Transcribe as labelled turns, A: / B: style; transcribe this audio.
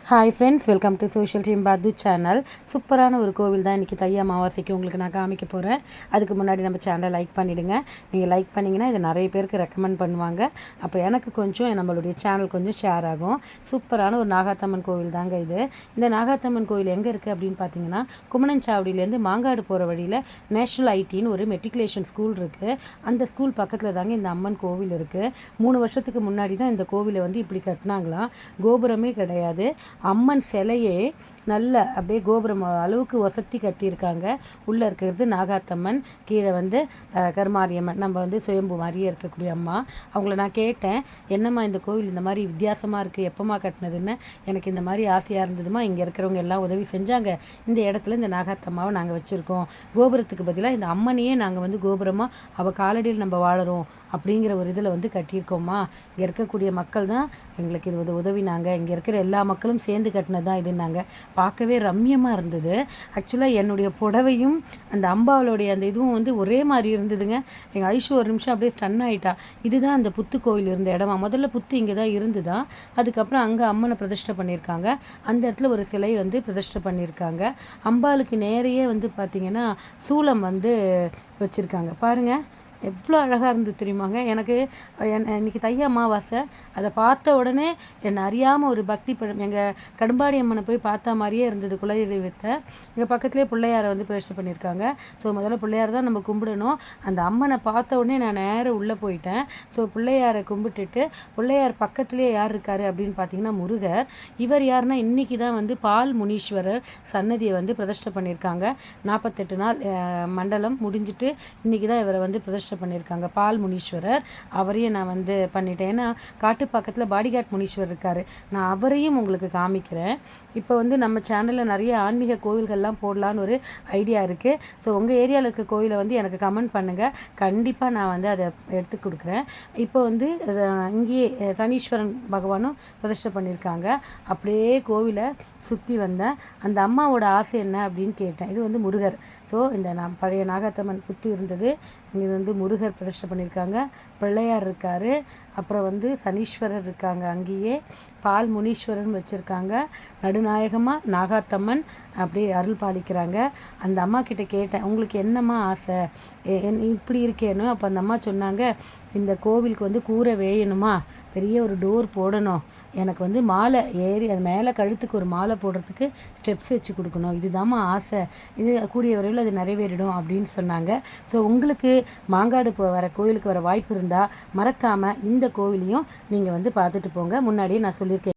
A: Hi friends, welcome to social team பாது channel. சூப்பரான ஒரு கோவில் தான் இன்றைக்கி தை அமாவாசைக்கு உங்களுக்கு நான் காமிக்க போகிறேன். அதுக்கு முன்னாடி நம்ம சேனலை லைக் பண்ணிவிடுங்க. நீங்கள் லைக் பண்ணிங்கன்னா இதை நிறைய பேருக்கு ரெக்கமெண்ட் பண்ணுவாங்க. அப்போ எனக்கு கொஞ்சம் நம்மளுடைய சேனல் கொஞ்சம் ஷேர் ஆகும். சூப்பரான ஒரு நாகாத்தம்மன் கோவில் தாங்க இது. இந்த நாகாத்தம்மன் கோவில் எங்கே இருக்குது அப்படின்னு பார்த்தீங்கன்னா, குமணன்சாவடியிலேருந்து மாங்காடு போகிற வழியில் நேஷ்னல் ஐடின்னு ஒரு மெட்ரிகுலேஷன் ஸ்கூல் இருக்குது. அந்த ஸ்கூல் பக்கத்தில் தாங்க இந்த அம்மன் கோவில் இருக்குது. 3 வருஷத்துக்கு முன்னாடி தான் இந்த கோவிலை இப்படி கட்டினாங்களாம். கோபுரமே கிடையாது. அம்மன் சிலையே நல்ல அப்படியே கோபுரம் அளவுக்கு ஒசத்தி கட்டியிருக்காங்க. உள்ளே இருக்கிறது நாகாத்தம்மன், கீழே கருமாரியம்மன், நம்ம சுயம்பு மாதிரியே இருக்கக்கூடிய அம்மா. அவங்கள நான் கேட்டேன், என்னம்மா இந்த கோவில் இந்த மாதிரி வித்தியாசமாக இருக்குது, எப்போம்மா கட்டினதுன்னு. எனக்கு இந்த மாதிரி ஆசையாக இருந்ததுமா, இங்கே இருக்கிறவங்க எல்லாம் உதவி செஞ்சாங்க. இந்த இடத்துல இந்த நாகாத்தம்மாவை நாங்கள் வச்சுருக்கோம். கோபுரத்துக்கு பதிலாக இந்த அம்மனையே நாங்கள் கோபுரமாக அவள் காலடியில் நம்ம வாழறோம் அப்படிங்கிற ஒரு இதில் கட்டியிருக்கோம்மா. இங்கே இருக்கக்கூடிய மக்கள் தான் எங்களுக்கு இது உதவினாங்க. இங்கே இருக்கிற எல்லா மக்களும் சேர்ந்து கட்டினது தான் இதுன்னாங்க. பார்க்கவே ரம்யமாக இருந்தது. ஆக்சுவலாக என்னுடைய புடவையும் அந்த அம்பாவளுடைய அந்த இதுவும் ஒரே மாதிரி இருந்ததுங்க. எங்கள் ஐஷு ஒரு நிமிஷம் அப்படியே ஸ்டன் ஆகிட்டா. இதுதான் அந்த புத்து கோவில் இருந்த இடமா? முதல்ல புத்து இங்கே தான் இருந்துதான். அதுக்கப்புறம் அங்கே அம்மனை பிரதிஷ்டை பண்ணியிருக்காங்க. அந்த இடத்துல ஒரு சிலை பிரதிஷ்டை பண்ணியிருக்காங்க. அம்பாளுக்கு நேரையே பார்த்திங்கன்னா சூலம் வச்சுருக்காங்க. பாருங்கள், எவ்வளோ அழகாக இருந்தது தெரியுமாங்க. எனக்கு இன்றைக்கி தை அமாவாசை, அதை பார்த்த உடனே என்னை அறியாமல் ஒரு பக்தி படம், எங்கள் கடும்பாடி அம்மனை போய் பார்த்த மாதிரியே இருந்தது. குலதெய்வத்தை எங்கள் பக்கத்துலேயே பிள்ளையாரை பிரதிஷ்டை பண்ணியிருக்காங்க. ஸோ முதல்ல பிள்ளையார் தான் நம்ம கும்பிடணும். அந்த அம்மனை பார்த்த உடனே நான் நேராக உள்ளே போயிட்டேன். ஸோ பிள்ளையாரை கும்பிட்டுட்டு, பிள்ளையார் பக்கத்துலேயே யார் இருக்கார் அப்படின்னு பார்த்தீங்கன்னா முருகர். இவர் யாருன்னா இன்றைக்கி தான் பால் முனீஸ்வரர் சன்னதியை பிரதிஷ்டை பண்ணியிருக்காங்க. 48 நாள் மண்டலம் முடிஞ்சிட்டு இன்றைக்கி தான் இவரை பிரதிஷ்டை பண்ணியிருக்காங்க. பால் முனீஸ்வரர், அவரையும் நான் பண்ணிட்டேன். ஏன்னா காட்டு பக்கத்தில் பாடிகாட் முனீஸ்வரர் இருக்கார். நான் அவரையும் உங்களுக்கு காமிக்கிறேன். இப்போ நம்ம சேனலில் நிறைய ஆன்மீக கோவில்கள்லாம் போடலான்னு ஒரு ஐடியா இருக்குது. ஸோ உங்கள் ஏரியாவில் இருக்க கோவிலை எனக்கு கமெண்ட் பண்ணுங்கள். கண்டிப்பாக நான் அதை எடுத்து கொடுக்குறேன். இப்போ இங்கேயே சனீஸ்வரன் பகவானும் பிரதிஷ்டை பண்ணியிருக்காங்க. அப்படியே கோவிலை சுற்றி வந்தேன். அந்த அம்மாவோட ஆசை என்ன அப்படின்னு கேட்டேன். இது முருகர். ஸோ இந்த பழைய நாகாத்தம்மன் புத்து இருந்தது. இங்கே முருகர் பிரதிஷ்டை பண்ணியிருக்காங்க. பிள்ளையார் இருக்கார். அப்புறம் சனீஸ்வரர் இருக்காங்க. அங்கேயே பால் முனீஸ்வரன் வச்சுருக்காங்க. நடுநாயகமாக நாகாத்தம்மன் அப்படியே அருள் பாலிக்கிறாங்க. அந்த அம்மா கிட்ட கேட்டேன், உங்களுக்கு என்னம்மா ஆசை, இப்படி இருக்கேன்னு. அப்போ அந்த அம்மா சொன்னாங்க, இந்த கோவிலுக்கு கூரை வேயணுமா, பெரிய ஒரு டோர் போடணும், எனக்கு மாலை ஏறி அது மேலே கழுத்துக்கு ஒரு மாலை போடுறதுக்கு ஸ்டெப்ஸ் வச்சு கொடுக்கணும், இதுதாம்மா ஆசை, இது கூடிய விரைவில் அது நிறைவேறிடும் அப்படின்னு சொன்னாங்க. ஸோ உங்களுக்கு மாங்காடு வர கோவிலுக்கு வர வாய்ப்பு இருந்தால் மறக்காமல் இந்த கோவிலையும் நீங்கள் பார்த்துட்டு போங்க. முன்னாடியே நான் சொல்லியிருக்கேன்.